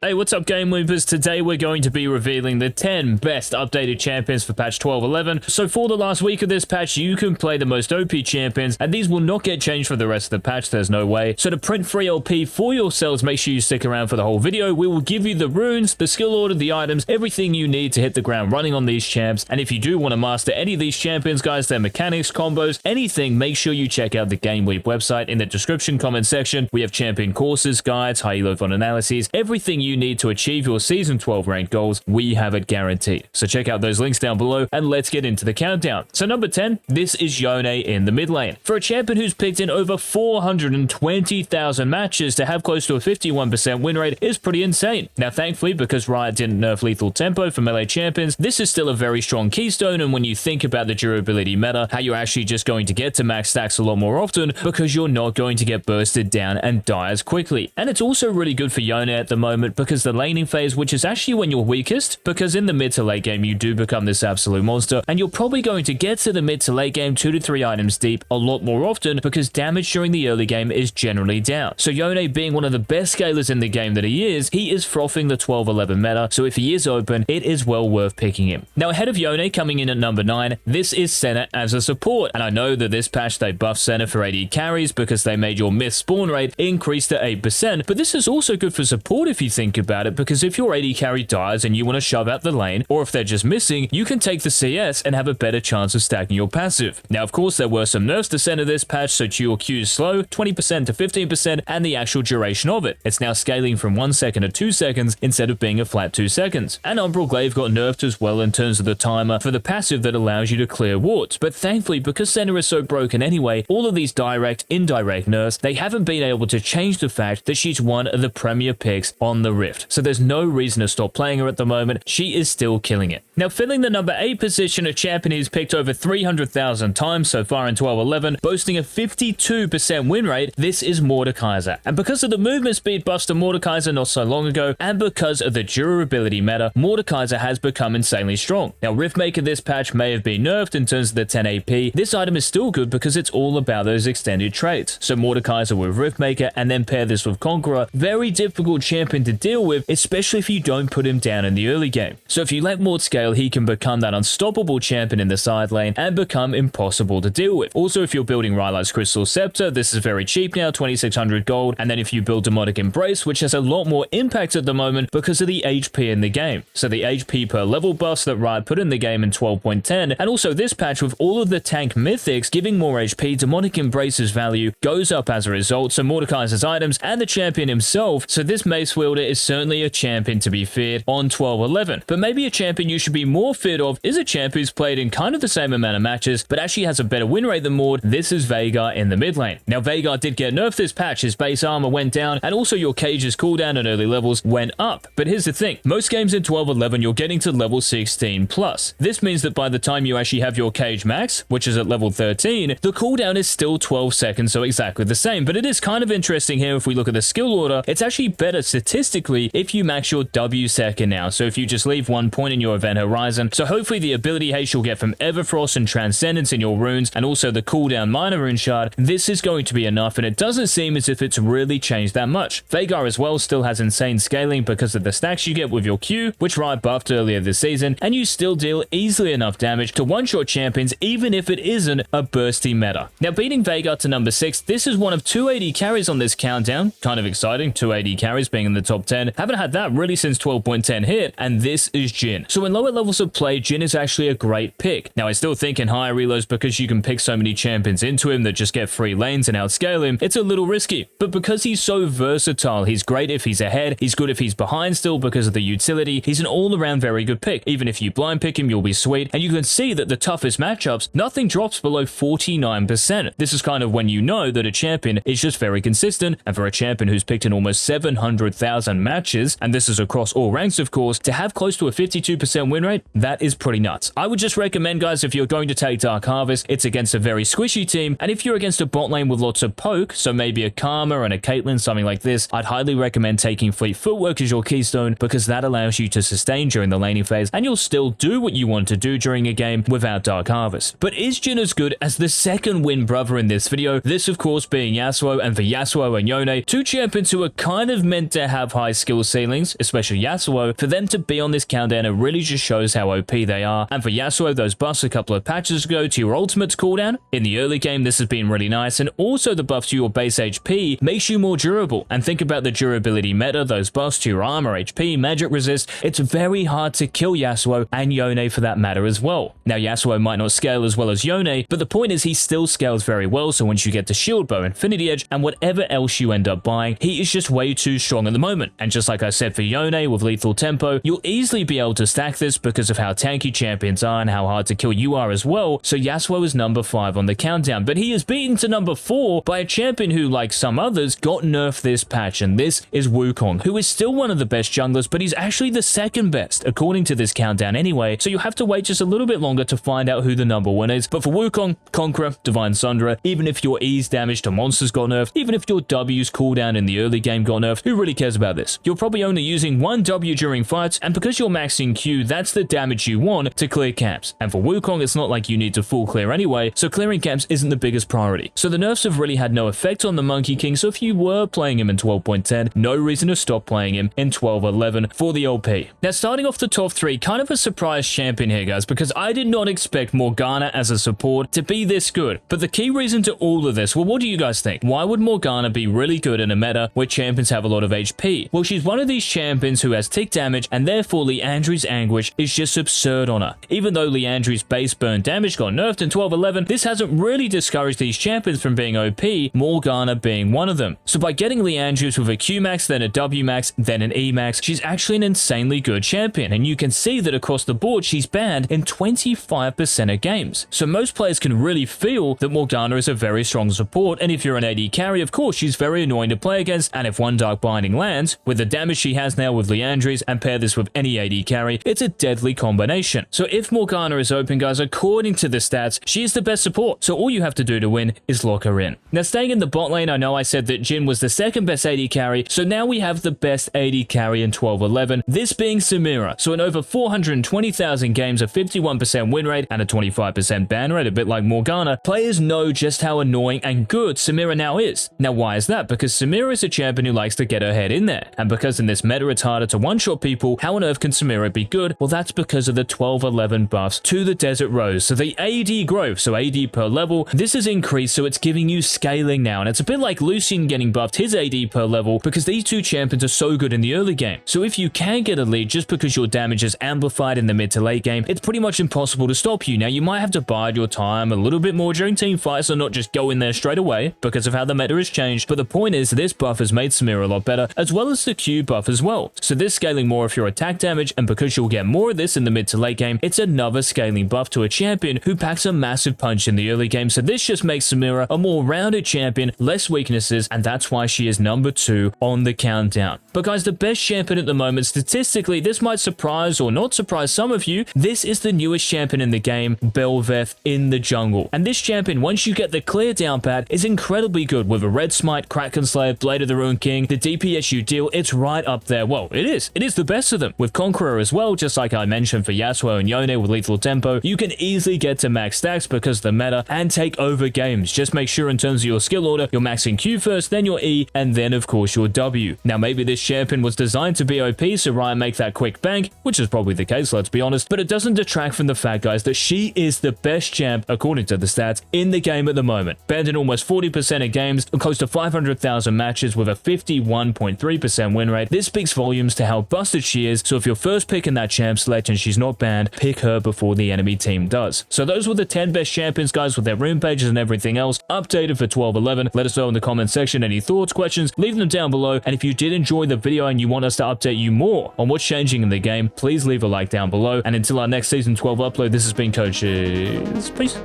Hey, what's up, GameLeapers? Today we're going to be revealing the 10 best updated champions for patch 12.11. So for the last week of this patch, you can play the most OP champions, and these will not get changed for the rest of the patch, there's no way. So to print free LP for yourselves, make sure you stick around for the whole video. We will give you the runes, the skill order, the items, everything you need to hit the ground running on these champs. And if you do want to master any of these champions, guys, their mechanics, combos, anything, make sure you check out the GameLeap website in the description comment section. We have champion courses, guides, high elo font analyses, everything you need to achieve your season 12 ranked goals, we have it guaranteed. So check out those links down below and let's get into the countdown. So number 10, this is Yone in the mid lane. For a champion who's picked in over 420,000 matches, to have close to a 51% win rate is pretty insane. Now thankfully, because Riot didn't nerf lethal tempo for melee champions, this is still a very strong keystone, and when you think about the durability meta, how you're actually just going to get to max stacks a lot more often because you're not going to get bursted down and die as quickly. And it's also really good for Yone at the moment because the laning phase, which is actually when you're weakest, because in the mid to late game you do become this absolute monster, and you're probably going to get to the mid to late game 2 to 3 items deep a lot more often because damage during the early game is generally down. So Yone, being one of the best scalers in the game that he is frothing the 12-11 meta, so if he is open, it is well worth picking him. Now ahead of Yone, coming in at number 9, this is Senna as a support, and I know that this patch they buffed Senna for AD carries because they made your myth spawn rate increase to 8%, but this is also good for support if you think about it, because if your AD carry dies and you want to shove out the lane, or if they're just missing, you can take the CS and have a better chance of stacking your passive. Now of course there were some nerfs to Senna this patch, so your Q is slow, 20% to 15%, and the actual duration of it. It's now scaling from 1 second to 2 seconds instead of being a flat 2 seconds. And Umbral Glaive got nerfed as well in terms of the timer for the passive that allows you to clear wards. But thankfully, because Senna is so broken anyway, all of these direct, indirect nerfs, they haven't been able to change the fact that she's one of the premier picks on the Rift. So there's no reason to stop playing her at the moment. She is still killing it. Now filling the number 8 position, a champion who's picked over 300,000 times so far in 12.11, boasting a 52% win rate, this is Mordekaiser. And because of the movement speed buffs to Mordekaiser not so long ago, and because of the durability meta, Mordekaiser has become insanely strong. Now Riftmaker this patch may have been nerfed in terms of the 10 AP. This item is still good because it's all about those extended traits. So Mordekaiser with Riftmaker and then pair this with Conqueror, very difficult champion to deal with, especially if you don't put him down in the early game. So if you let Mord scale, he can become that unstoppable champion in the side lane and become impossible to deal with. Also, if you're building Rylai's Crystal Scepter, this is very cheap now, 2600 gold, and then if you build Demonic Embrace, which has a lot more impact at the moment because of the HP in the game. So the HP per level buffs that Riot put in the game in 12.10, and also this patch with all of the tank mythics giving more HP, Demonic Embrace's value goes up as a result, so Mordekaiser's items and the champion himself, so this Mace Wielder is certainly a champion to be feared on 12.11. But maybe a champion you should be more feared of is a champ who's played in kind of the same amount of matches, but actually has a better win rate than Mord. This is Veigar in the mid lane. Now Veigar did get nerfed this patch, his base armor went down, and also your cage's cooldown at early levels went up. But here's the thing, most games in 12.11 you're getting to level 16 plus. This means that by the time you actually have your cage max, which is at level 13, the cooldown is still 12 seconds, so exactly the same. But it is kind of interesting here if we look at the skill order, it's actually better statistically if you max your W second now. So if you just leave 1 point in your event horizon, so hopefully the ability haste you'll get from Everfrost and Transcendence in your runes, and also the cooldown minor rune shard, this is going to be enough, and it doesn't seem as if it's really changed that much. Veigar as well still has insane scaling because of the stacks you get with your Q, which Riot buffed earlier this season, and you still deal easily enough damage to one-shot champions even if it isn't a bursty meta. Now beating Veigar to number 6, this is one of 2 AD carries on this countdown. Kind of exciting, 2 AD carries being in the top 10. Haven't had that really since 12.10 hit, and this is Jhin. So in lower levels of play, Jhin is actually a great pick. Now I still think in higher reloads, because you can pick so many champions into him that just get free lanes and outscale him, it's a little risky. But because he's so versatile, he's great if he's ahead, he's good if he's behind still because of the utility, he's an all-around very good pick. Even if you blind pick him, you'll be sweet, and you can see that the toughest matchups, nothing drops below 49%. This is kind of when you know that a champion is just very consistent, and for a champion who's picked in almost 700,000 matches, and this is across all ranks of course, to have close to a 52% win rate, that is pretty nuts. I would just recommend, guys, if you're going to take Dark Harvest, it's against a very squishy team, and if you're against a bot lane with lots of poke, so maybe a Karma and a Caitlyn, something like this, I'd highly recommend taking Fleet Footwork as your keystone because that allows you to sustain during the laning phase, and you'll still do what you want to do during a game without Dark Harvest. But is Jhin as good as the second win brother in this video? This of course being Yasuo, and for Yasuo and Yone, two champions who are kind of meant to have high high skill ceilings, especially Yasuo, for them to be on this countdown, it really just shows how OP they are. And for Yasuo, those buffs a couple of patches ago to your ultimate's cooldown, in the early game this has been really nice, and also the buff to your base HP makes you more durable. And think about the durability meta, those buffs to your armor, HP, magic resist. It's very hard to kill Yasuo and Yone for that matter as well. Now Yasuo might not scale as well as Yone, but the point is he still scales very well, so once you get to shield bow, infinity edge, and whatever else you end up buying, he is just way too strong at the moment. And just like I said for Yone with lethal tempo, you'll easily be able to stack this because of how tanky champions are and how hard to kill you are as well. So Yasuo is number 5 on the countdown, but he is beaten to number 4 by a champion who, like some others, got nerfed this patch, and this is Wukong, who is still one of the best junglers, but he's actually the second best according to this countdown anyway, so you have to wait just a little bit longer to find out who the number 1 is. But for Wukong, Conqueror, Divine Sunderer, even if your E's damage to monsters got nerfed, even if your W's cooldown in the early game got nerfed, who really cares about this? You're probably only using one W during fights, and because you're maxing Q, that's the damage you want to clear camps. And for Wukong, it's not like you need to full clear anyway, so clearing camps isn't the biggest priority. So the nerfs have really had no effect on the Monkey King, so if you were playing him in 12.10, no reason to stop playing him in 12.11 for the LP. Now starting off the top 3, kind of a surprise champion here guys, because I did not expect Morgana as a support to be this good. But the key reason to all of this, well, what do you guys think? Why would Morgana be really good in a meta where champions have a lot of HP? Well, she's one of these champions who has tick damage, and therefore Liandry's Anguish is just absurd on her. Even though Liandry's base burn damage got nerfed in 12.11, this hasn't really discouraged these champions from being OP, Morgana being one of them. So by getting Liandry's with a Q max, then a W max, then an E max, she's actually an insanely good champion, and you can see that across the board she's banned in 25% of games. So most players can really feel that Morgana is a very strong support, and if you're an AD carry, of course she's very annoying to play against, and if one Dark Binding lands, with the damage she has now with Liandry's, and pair this with any AD carry, it's a deadly combination. So if Morgana is open guys, according to the stats, she is the best support, so all you have to do to win is lock her in. Now staying in the bot lane, I know I said that Jhin was the second best AD carry, so now we have the best AD carry in 12.11, this being Samira. So in over 420,000 games, a 51% win rate and a 25% ban rate, a bit like Morgana, players know just how annoying and good Samira now is. Now why is that? Because Samira is a champion who likes to get her head in there, and because in this meta it's harder to one-shot people, how on earth can Samira be good? Well, that's because of the 12.11 buffs to the Desert Rose. So the AD growth, so AD per level, this is increased, so it's giving you scaling now, and it's a bit like Lucian getting buffed his AD per level because these two champions are so good in the early game. So if you can get a lead just because your damage is amplified in the mid to late game, it's pretty much impossible to stop you. Now you might have to bide your time a little bit more during team fights and not just go in there straight away because of how the meta has changed, but the point is this buff has made Samira a lot better, as well as the Q buff as well. So this scaling more of your attack damage, and because you'll get more of this in the mid to late game, it's another scaling buff to a champion who packs a massive punch in the early game. So this just makes Samira a more rounded champion, less weaknesses, and that's why she is number 2 on the countdown. But guys, the best champion at the moment, statistically, this might surprise or not surprise some of you, this is the newest champion in the game, Bel'Veth in the jungle. And this champion, once you get the clear down pat, is incredibly good with a red smite, Kraken Slayer, Blade of the Ruined King, the DPS you deal, it's right up there. Well, it is the best of them. With Conqueror as well, just like I mentioned for Yasuo and Yone with lethal tempo, you can easily get to max stacks because of the meta and take over games. Just make sure in terms of your skill order, you're maxing Q first, then your E, and then of course your W. Now maybe this champion was designed to be OP, so Ryan make that quick bank, which is probably the case, let's be honest, but it doesn't detract from the fact, guys, that she is the best champ, according to the stats, in the game at the moment. Banned in almost 40% of games, close to 500,000 matches with a 51.3% win rate. This speaks volumes to how busted she is, so if you're first picking that champ select and she's not banned, pick her before the enemy team does. So those were the 10 best champions, guys, with their rune pages and everything else, updated for 12.11. Let us know in the comment section any thoughts, questions, leave them down below, and if you did enjoy the video and you want us to update you more on what's changing in the game, please leave a like down below, and until our next Season 12 upload, this has been Coaches. Peace.